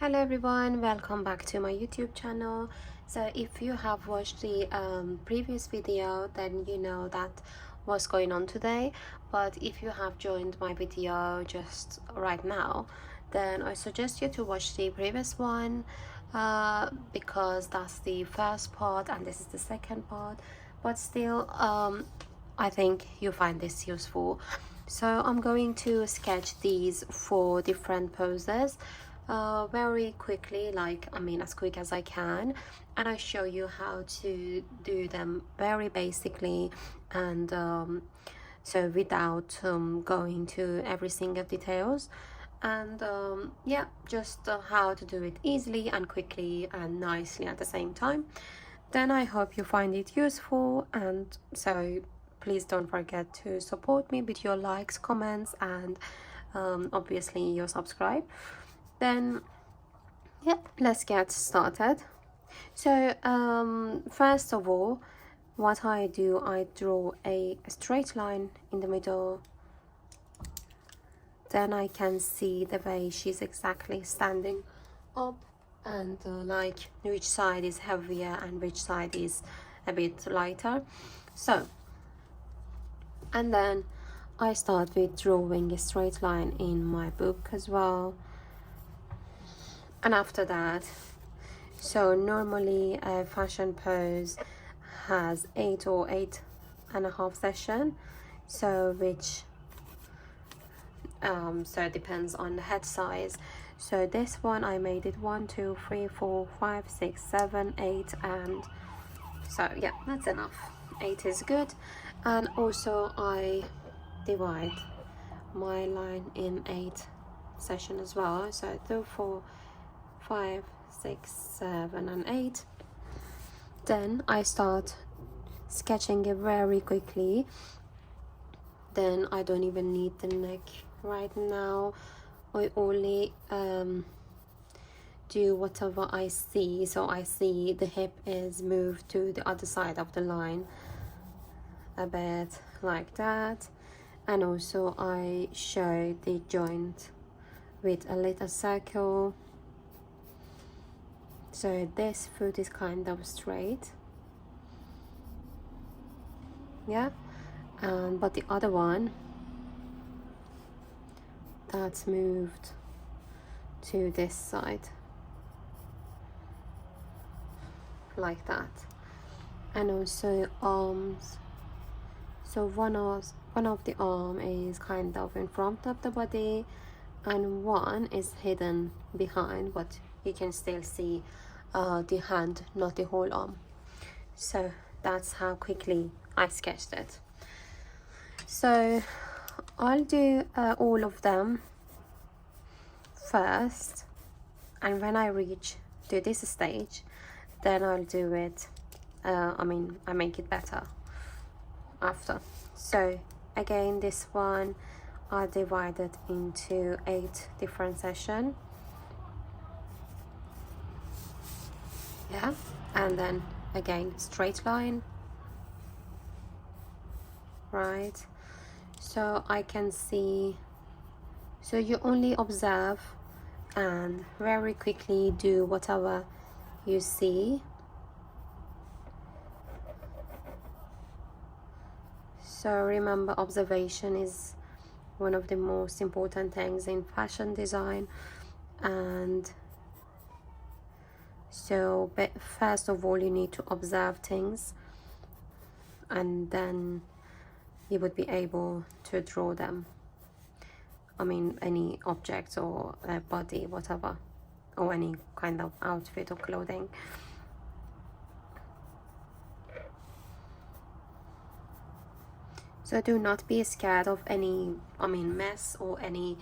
Hello everyone, welcome back to my YouTube channel. So if you have watched the previous video, then you know that what's going on today. But if you have joined my video just right now, then I suggest you to watch the previous one because that's the first part and this is the second part. But still, I think you find this useful. So I'm going to sketch these 4 different poses very quickly, as quick as I can, and I show you how to do them very basically, and so without going to every single details, and yeah, just how to do it easily and quickly and nicely at the same time. Then I hope you find it useful, and so please don't forget to support me with your likes, comments, and obviously your subscribe. Then yeah, let's get started. So first of all, what I do, I draw a straight line in the middle. Then I can see the way she's exactly standing up, and like which side is heavier and which side is a bit lighter. So, and then I start with drawing a straight line in my book as well. And after that, so normally a fashion pose has 8 or 8.5 session, so which so it depends on the head size. So this one I made it 1 2 3 4 5 6 7 8, and so yeah, that's enough. 8 is good. And also I divide my line in 8 session as well, so 2 4 5 6 7 and 8. Then I start sketching it very quickly. Then I don't even need the neck right now. I only do whatever I see. So I see the hip is moved to the other side of the line a bit like that, and also I show the joint with a little circle. So this foot is kind of straight, yeah, but the other one that's moved to this side like that. And also arms, so one of the arm is kind of in front of the body and one is hidden behind, but you can still see the hand, not the whole arm. So that's how quickly I sketched it. So I'll do all of them first, and when I reach to this stage, then I'll do it I make it better after. So again, this one I divided into 8 different sessions, yeah, and then again straight line, right? So I can see, so you only observe and very quickly do whatever you see. So remember, observation is one of the most important things in fashion design. And so first of all you need to observe things, and then you would be able to draw them. Any objects or a body, whatever, or any kind of outfit or clothing. So do not be scared of any mess or any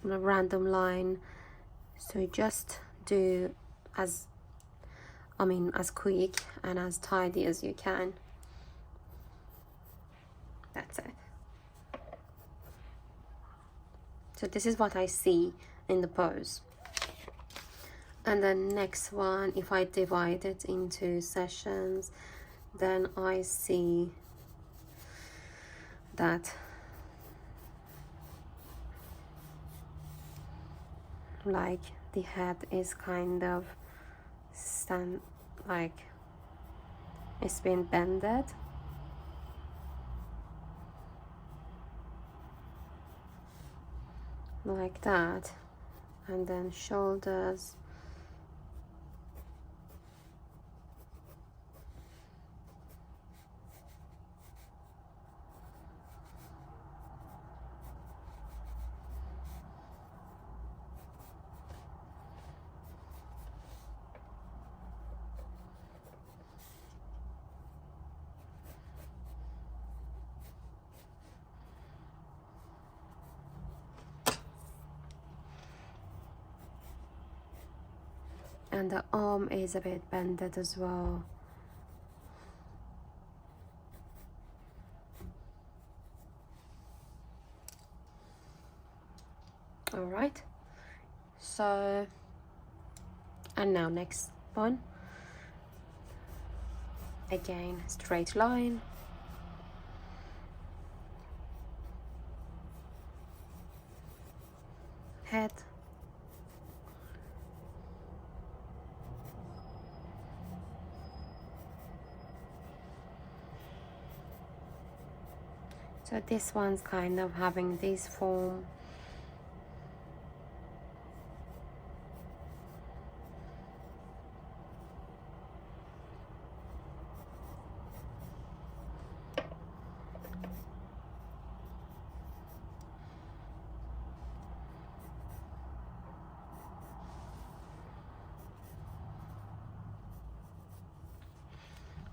random line. So just do as as quick and as tidy as you can. That's it. So this is what I see in the pose. And then next one, if I divide it into sessions, then I see that like the head is kind of like it's been bended. Like that. And then shoulders. And the arm is a bit bended as well. All right, so, and now next one, again straight line, head, so this one's kind of having this form.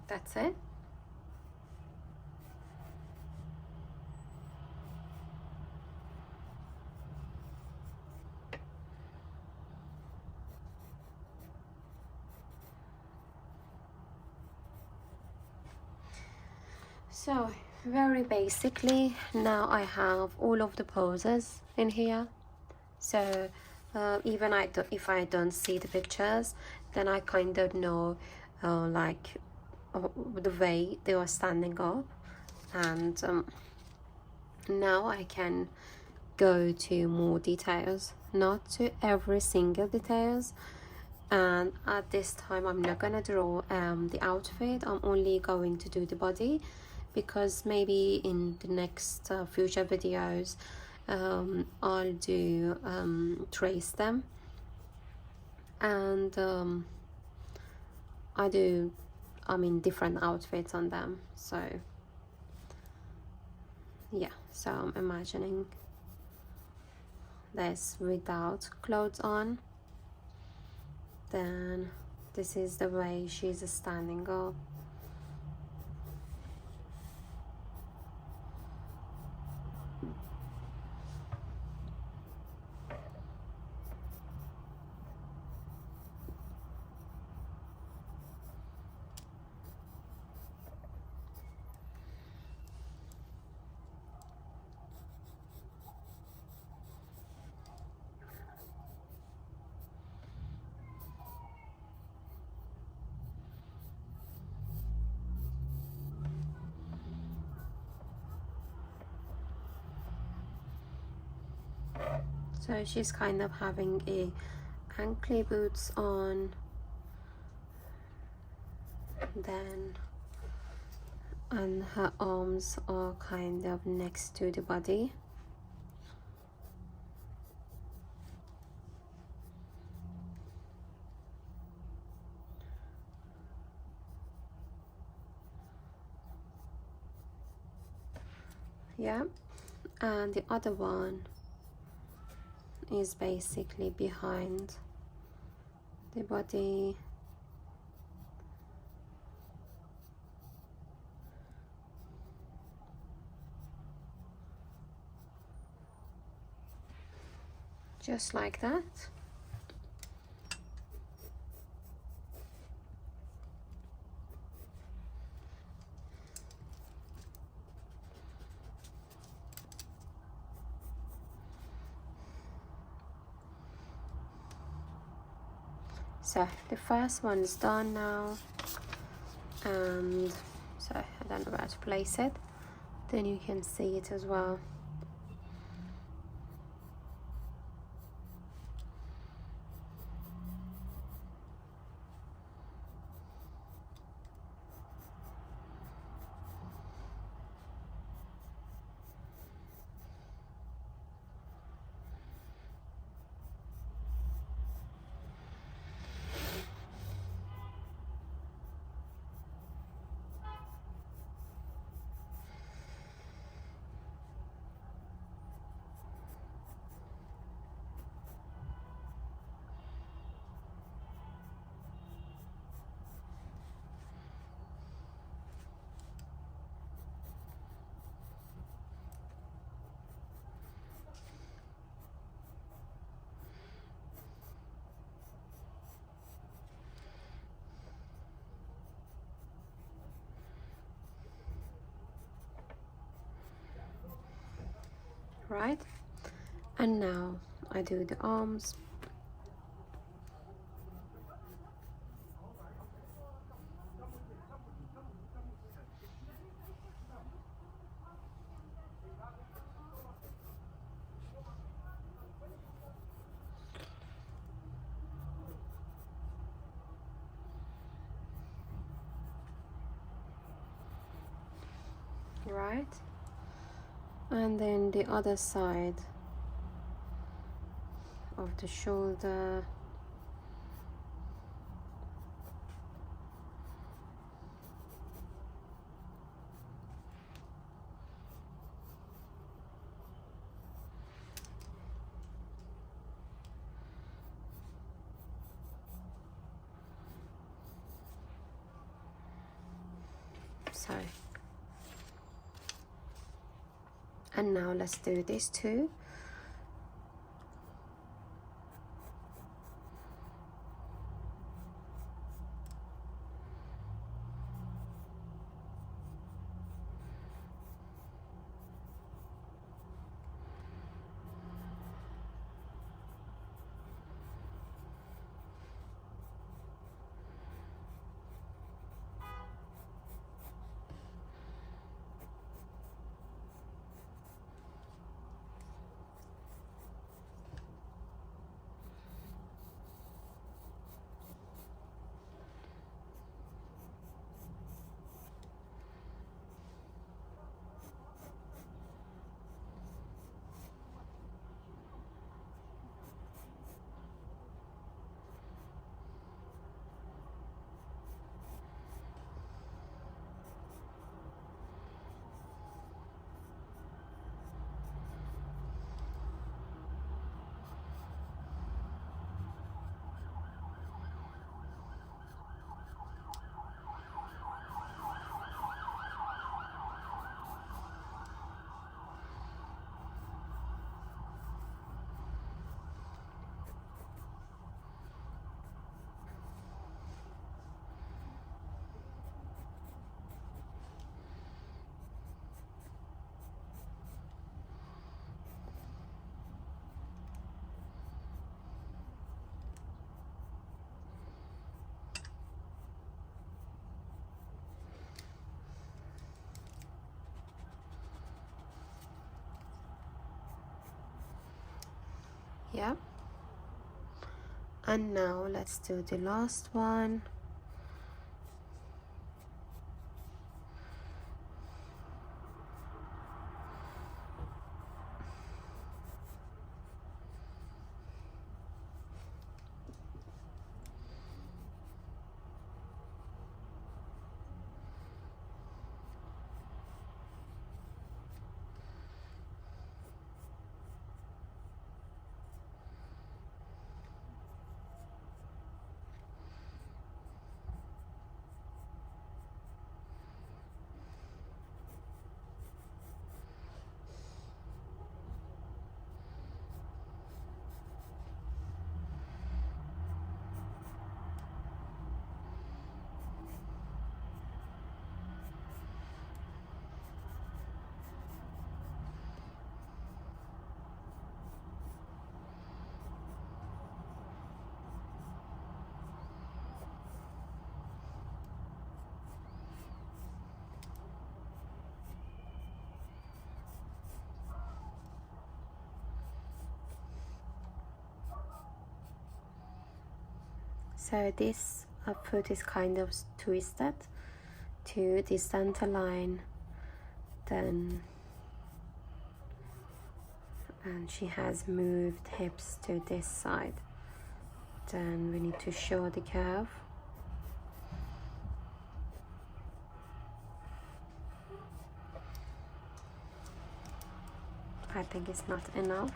That's it. So very basically, now I have all of the poses in here. So even if I don't see the pictures, then I kind of know like the way they are standing up. And now I can go to more details, not to every single details. And at this time I'm not gonna draw the outfit. I'm only going to do the body, because maybe in the next future videos I'll do trace them, and I mean different outfits on them. So yeah, so I'm imagining this without clothes on. Then this is the way she's standing up. So she's kind of having a ankle boots on, then and her arms are kind of next to the body. Yeah, and the other one is basically behind the body. Just like that. So the first one is done now, and so I don't know where to place it, then you can see it as well. right? And now I do the arms. Right, and then the other side of the shoulder. So, and now let's do this too. Yeah, and now let's do the last one. So this foot is kind of twisted to the center line, then and she has moved hips to this side. Then we need to show the curve. I think it's not enough.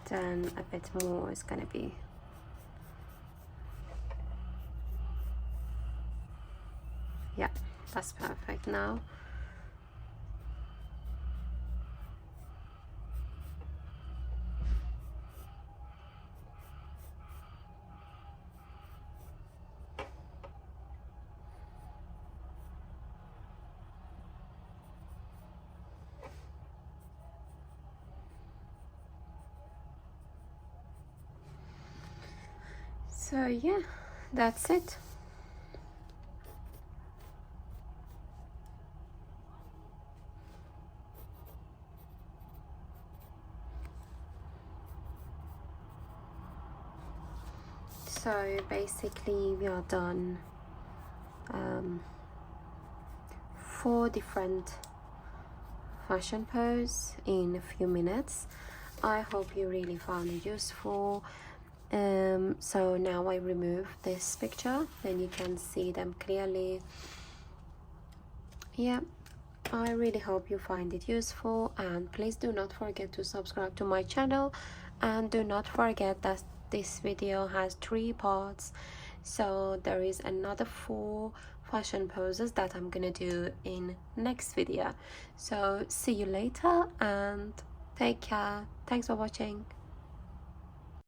Then a bit more is gonna be. Yeah, that's perfect now. So yeah, that's it. So basically we are done 4 different fashion pose in a few minutes. I hope you really found it useful. So now I remove this picture, then you can see them clearly. Yeah, I really hope you find it useful, and please do not forget to subscribe to my channel, and do not forget that this video has 3 parts, so there is another 4 fashion poses that I'm gonna do in next video. So see you later and take care. Thanks for watching.